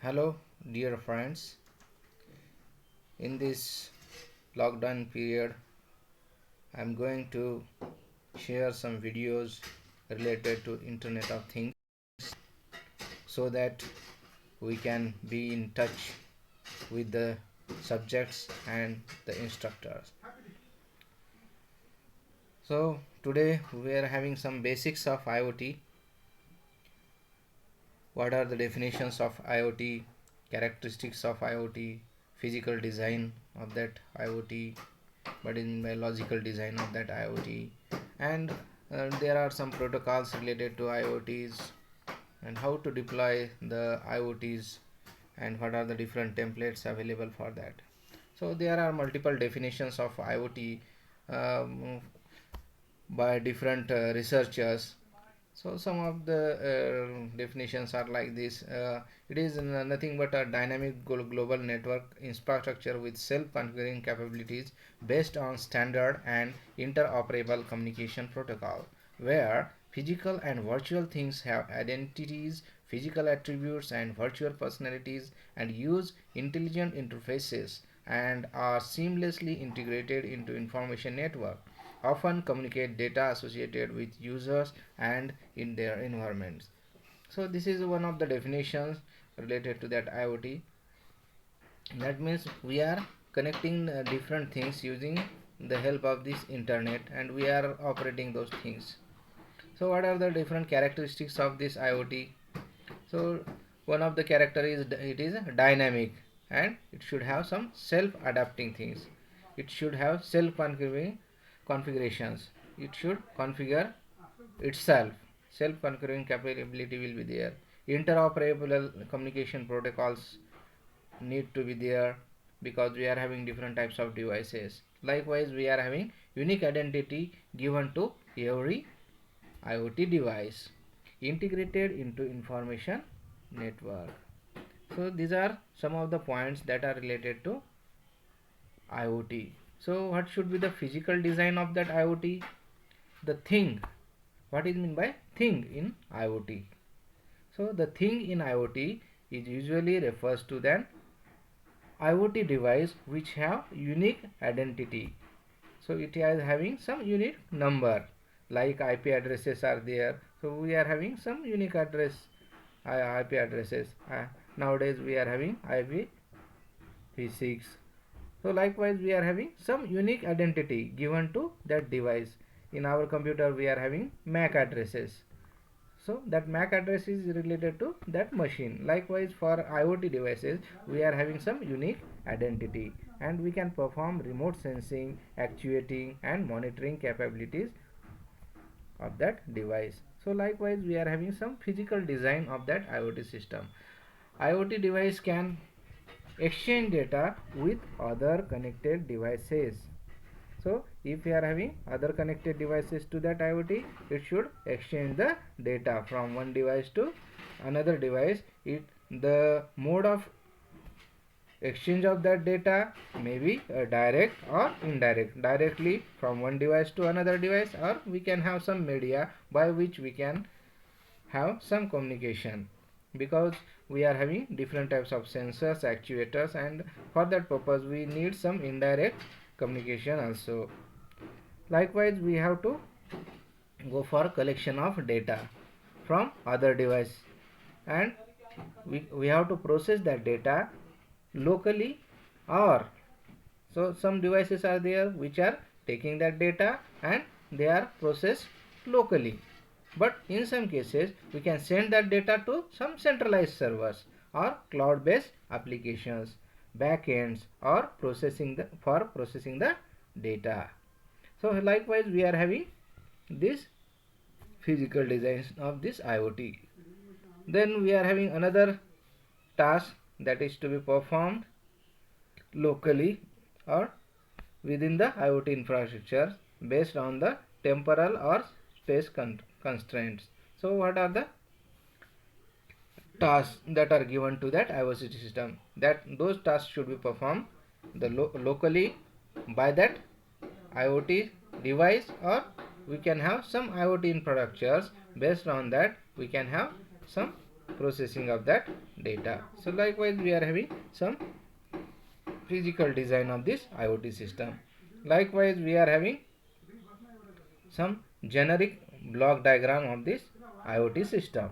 Hello, dear friends. In this lockdown period, I'm going to share some videos related to Internet of Things so that we can be in touch with the subjects and the instructors. So, today we are having some basics of IoT. What are the definitions of IoT, characteristics of IoT, physical design of that IoT, but in my logical design of that IoT, and there are some protocols related to IoTs and how to deploy the IoTs and what are the different templates available for that. So there are multiple definitions of IoT um, by different researchers. So some of the definitions are like this. It is nothing but a dynamic global network infrastructure with self-configuring capabilities based on standard and interoperable communication protocol, where physical and virtual things have identities, physical attributes, and virtual personalities, and use intelligent interfaces and are seamlessly integrated into information network, often communicate data associated with users and in their environments. So this is one of the definitions related to that IoT. That means we are connecting different things using the help of this internet, and we are operating those things. So what are the different characteristics of this IoT? So one of the character is it is dynamic, and it should have some self-adapting things. It should have self-configuring configurations. It should configure itself. Self-configuring capability will be there. Interoperable communication protocols need to be there because we are having different types of devices. Likewise, we are having unique identity given to every IoT device integrated into information network. So these are some of the points that are related to IoT. So what should be the physical design of that IoT? The thing. What is meant by thing in IoT? So the thing in IoT is usually refers to the IoT device which have unique identity. So it is having some unique number, like IP addresses are there. So we are having some unique IP addresses. Nowadays we are having IPv6. So likewise we are having some unique identity given to that device. In our computer we are having MAC addresses. So that MAC address is related to that machine. Likewise for IoT devices we are having some unique identity, and we can perform remote sensing, actuating and monitoring capabilities of that device. So likewise we are having some physical design of that IoT system. IoT device can exchange data with other connected devices. So if you are having other connected devices to that IoT, it should exchange the data from one device to another device. The mode of exchange of that data may be direct or indirect, directly from one device to another device, or we can have some media by which we can have some communication, because we are having different types of sensors, actuators, and for that purpose we need some indirect communication also. Likewise we have to go for collection of data from other device, and we have to process that data locally, or so some devices are there which are taking that data and they are processed locally, but in some cases we can send that data to some centralized servers or cloud based applications, backends, or processing the data. So likewise we are having this physical designs of this IoT. Then we are having another task that is to be performed locally or within the IoT infrastructure based on the temporal or space constraints. So what are the tasks that are given to that IoT system? That those tasks should be performed locally by that IoT device, or we can have some IoT infrastructures. Based on that we can have some processing of that data. So likewise we are having some physical design of this IoT system. Likewise we are having some generic block diagram of this IoT system.